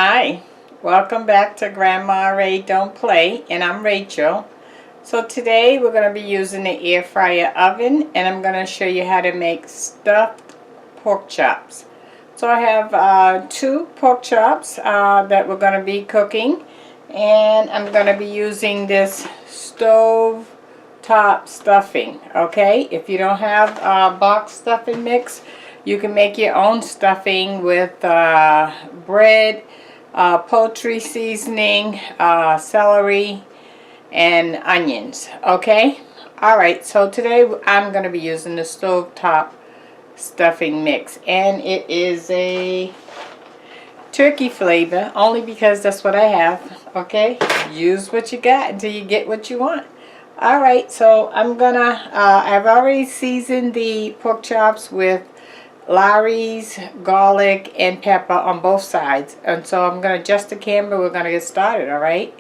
Hi, welcome back to Grandma Ray Don't Play, and I'm Rachel. So today we're going to be using the air fryer oven, and I'm going to show you how to make stuffed pork chops. So I have two pork chops that we're going to be cooking, and I'm going to be using this stove top stuffing. Okay, if you don't have box stuffing mix, you can make your own stuffing with bread, poultry seasoning, celery, and onions. Okay, alright, so today I'm going to be using the stovetop stuffing mix, and it is a turkey flavor only because that's what I have. Okay, use what you got until you get what you want. Alright, so I'm gonna I've already seasoned the pork chops with Lawry's garlic and pepper on both sides, and so I'm going to adjust the camera. We're going to get started. All right,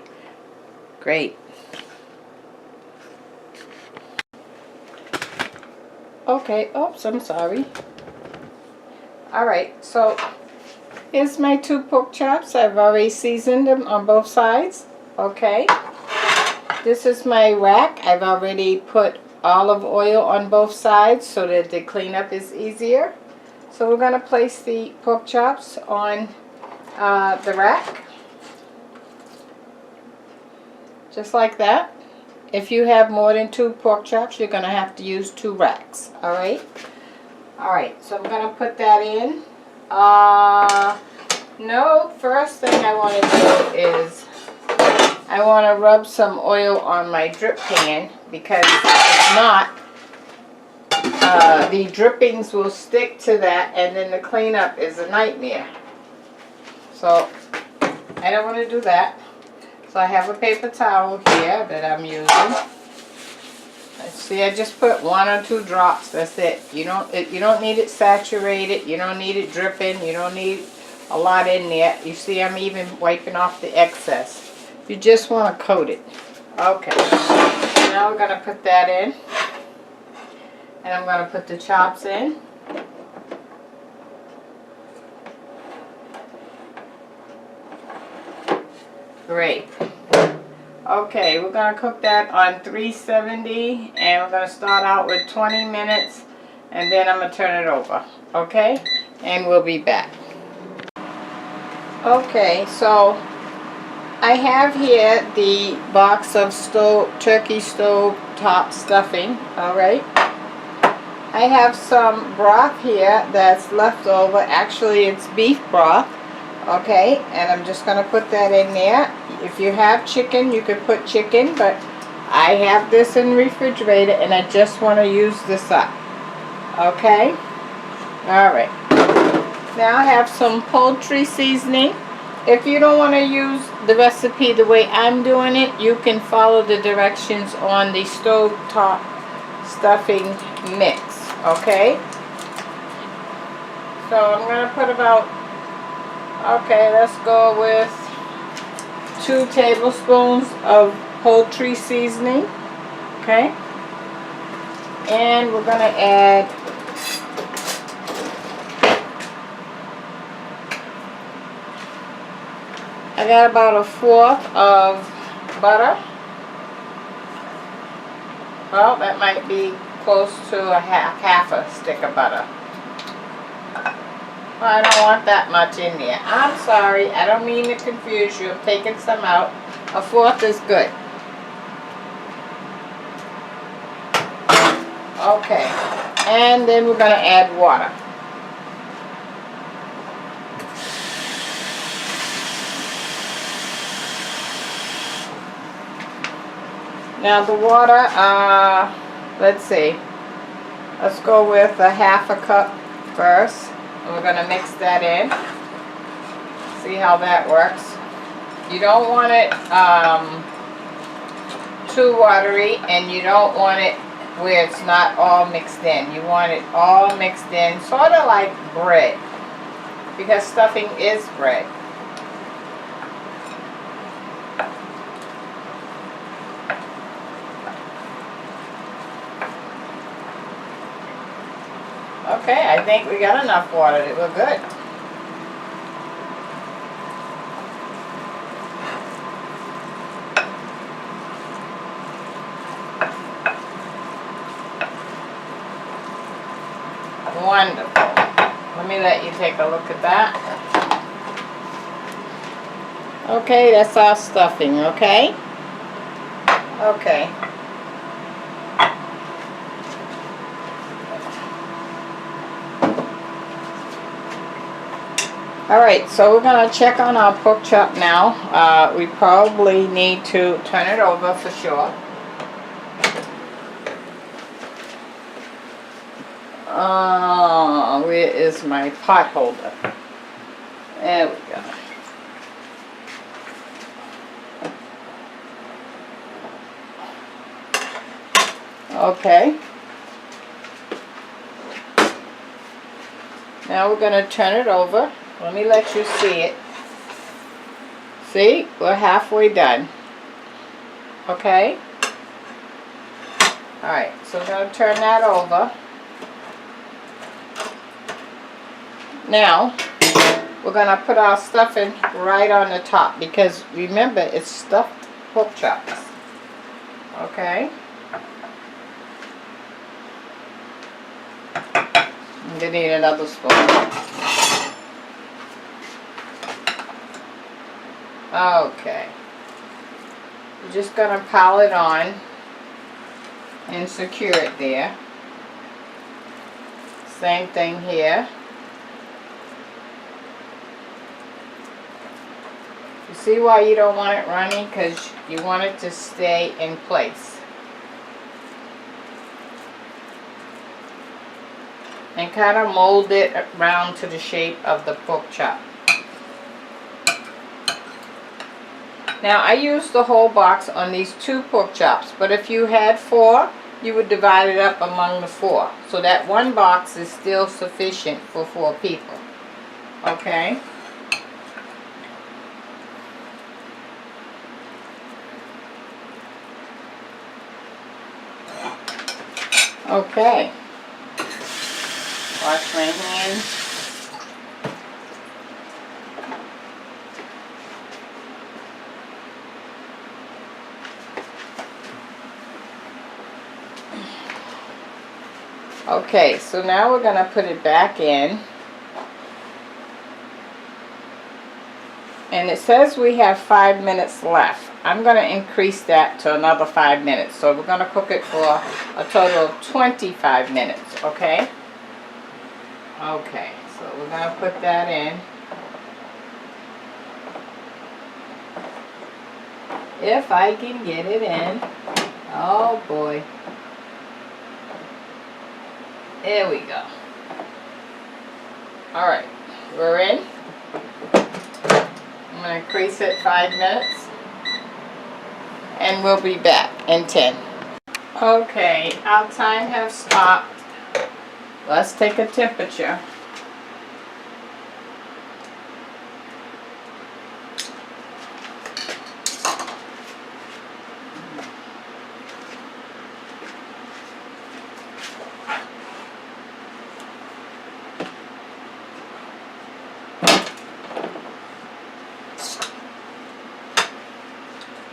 great. Okay, oops, I'm sorry. All right, so here's my two pork chops. I've already seasoned them on both sides. Okay, this is my rack. I've already put olive oil on both sides so that the cleanup is easier. So we're going to place the pork chops on the rack, just like that. If you have more than two pork chops, you're going to have to use two racks. Alright? Alright, so I'm going to put that in. No, first thing I want to do is I want to rub some oil on my drip pan, because if not, the drippings will stick to that, and then the cleanup is a nightmare. So I don't want to do that. So I have a paper towel here that I'm using. See, I just put 1 or 2 drops. That's it. You don't need it saturated. You don't need it dripping. You don't need a lot in there. You see, I'm even wiping off the excess. You just want to coat it. Okay. Now we're going to put that in. And I'm going to put the chops in. Great. Okay, we're going to cook that on 370, and we're going to start out with 20 minutes, and then I'm going to turn it over. Okay? And we'll be back. Okay, so I have here the box of turkey stove top stuffing. Alright? I have some broth here that's left over. Actually, it's beef broth. Okay, and I'm just going to put that in there. If you have chicken, you could put chicken, but I have this in the refrigerator, and I just want to use this up. Okay? Alright. Now I have some poultry seasoning. If you don't want to use the recipe the way I'm doing it, you can follow the directions on the stovetop stuffing mix. Okay? So I'm going to put about, okay, let's go with 2 tablespoons of poultry seasoning. Okay? And we're going to add I got about 1/4 of butter. Well, that might be close to a half a stick of butter. Well, I don't want that much in there. I'm sorry. I don't mean to confuse you. I'm taking some out. 1/4 is good. Okay. And then we're going to add water. Now the water, let's see. Let's go with a 1/2 cup first. And we're going to mix that in. See how that works. You don't want it too watery, and you don't want it where it's not all mixed in. You want it all mixed in, sort of like bread, because stuffing is bread. Okay, I think we got enough water. We're good. Wonderful. Let me let you take a look at that. Okay, that's our stuffing, okay? Okay. Alright, so we're going to check on our pork chop now. We probably need to turn it over for sure. Where is my pot holder? There we go. Okay. Now we're going to turn it over. Let me let you see it. See? We're halfway done. Okay? Alright, so we're going to turn that over. Now, we're going to put our stuffing right on the top because remember, it's stuffed pork chops. Okay? I'm going to need another spoon. Okay. We're just going to pile it on and secure it there. Same thing here. You see why you don't want it runny? Because you want it to stay in place. And kind of mold it around to the shape of the pork chop. Now I used the whole box on these 2 pork chops, but if you had 4, you would divide it up among the 4. So that 1 box is still sufficient for 4 people. Okay? Okay. Wash my hands. Okay, so now we're going to put it back in. And it says we have 5 minutes left. I'm going to increase that to another 5 minutes. So we're going to cook it for a total of 25 minutes, okay? Okay, so we're going to put that in. If I can get it in. Oh boy. There we go. Alright, we're in. I'm going to increase it 5 minutes. And we'll be back in 10. Okay, our time has stopped. Let's take a temperature.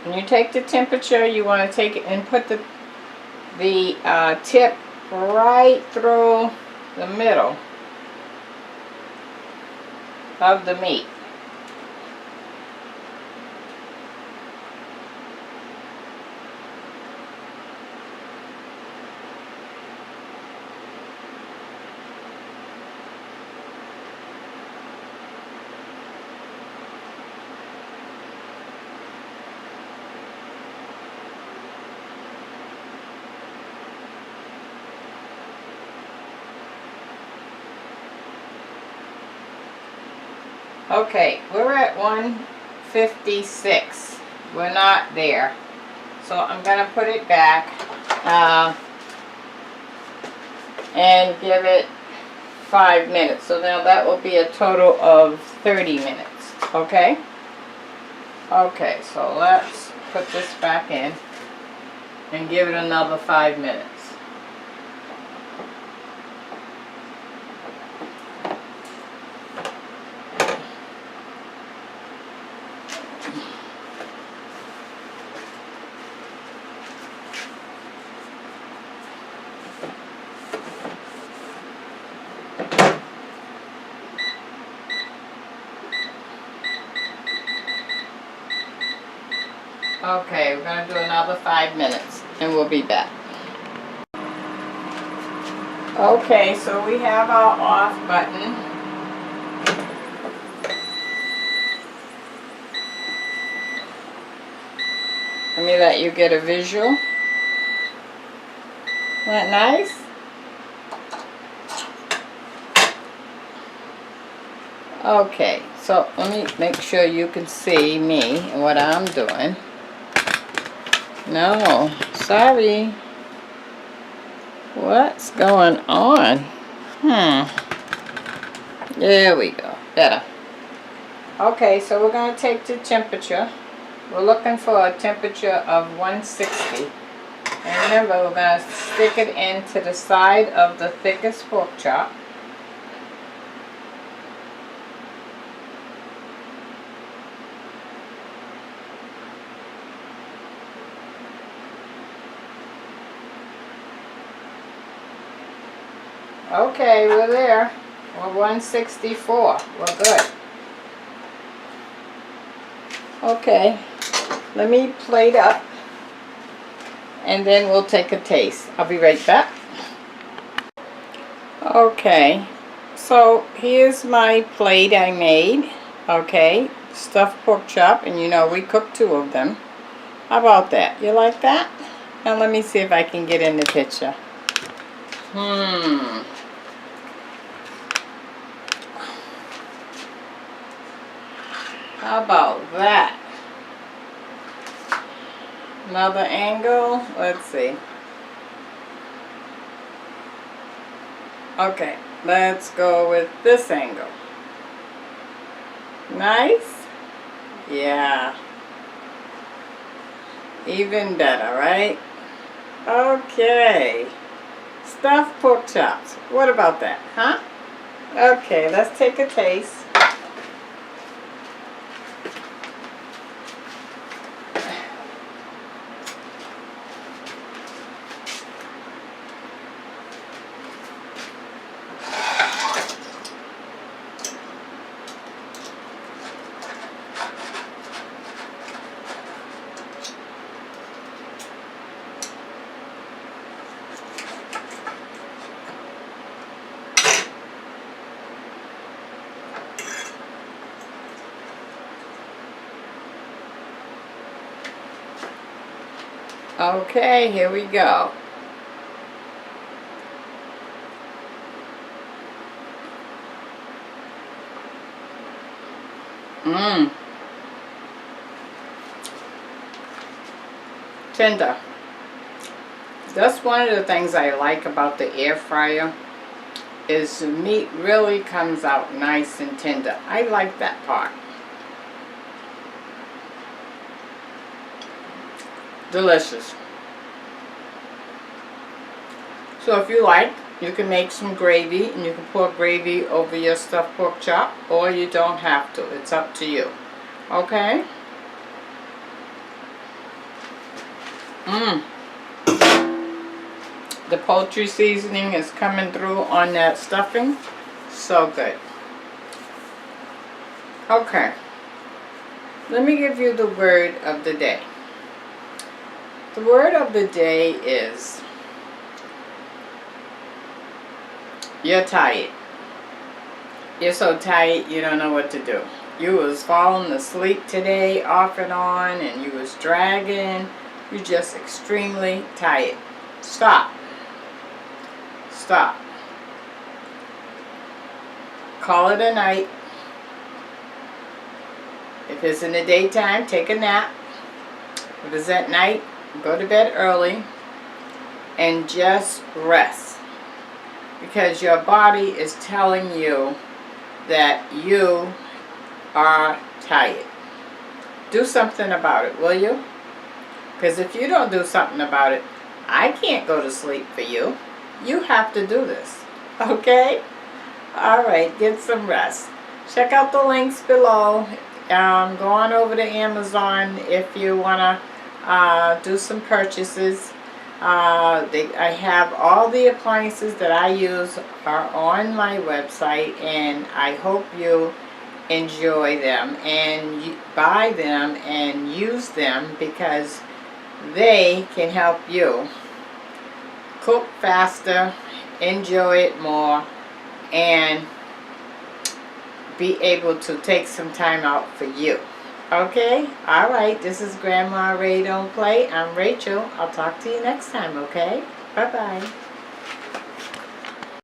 When you take the temperature, you want to take it and put the tip right through the middle of the meat. Okay, we're at 156. We're not there. So I'm going to put it back and give it 5 minutes. So now that will be a total of 30 minutes. Okay? Okay, so let's put this back in and give it another 5 minutes. Okay, we're going to do another 5 minutes and we'll be back. Okay, so we have our off button. Let me let you get a visual. Isn't that nice? Okay, so let me make sure you can see me and what I'm doing. No, sorry. What's going on? There we go. Better. Okay, so we're going to take the temperature. We're looking for a temperature of 160. And remember, we're going to stick it into the side of the thickest pork chop. Okay, we're there. We're 164. We're good. Okay, let me plate up and then we'll take a taste. I'll be right back. Okay, so here's my plate I made. Okay, stuffed pork chop, and you know we cooked 2 of them. How about that? You like that? Now let me see if I can get in the picture. How about that? Another angle. Let's see. Okay, let's go with this angle. Nice? Yeah. Even better, right? Okay. Stuffed pork chops. What about that, huh? Okay, let's take a taste. Okay, here we go. Tender. That's one of the things I like about the air fryer is the meat really comes out nice and tender. I like that part. Delicious. So if you like, you can make some gravy and you can pour gravy over your stuffed pork chop, or you don't have to. It's up to you. Okay? The poultry seasoning is coming through on that stuffing. So good. Okay. Let me give you the word of the day. The word of the day is, you're tired. You're so tired you don't know what to do. You was falling asleep today off and on, and you was dragging. You're just extremely tired. Stop. Stop. Call it a night. If it's in the daytime, take a nap. If it's at night, go to bed early and just rest, because your body is telling you that you are tired. Do something about it, will you? Because if you don't do something about it, I can't go to sleep for you. You have to do this, okay? All right, get some rest. Check out the links below. Go on over to Amazon if you want to do some purchases. I have all the appliances that I use are on my website, and I hope you enjoy them and buy them and use them, because they can help you cook faster, enjoy it more, and be able to take some time out for you. Okay? Alright, this is Grandma Ray Don't Play. I'm Rachel. I'll talk to you next time, okay? Bye-bye.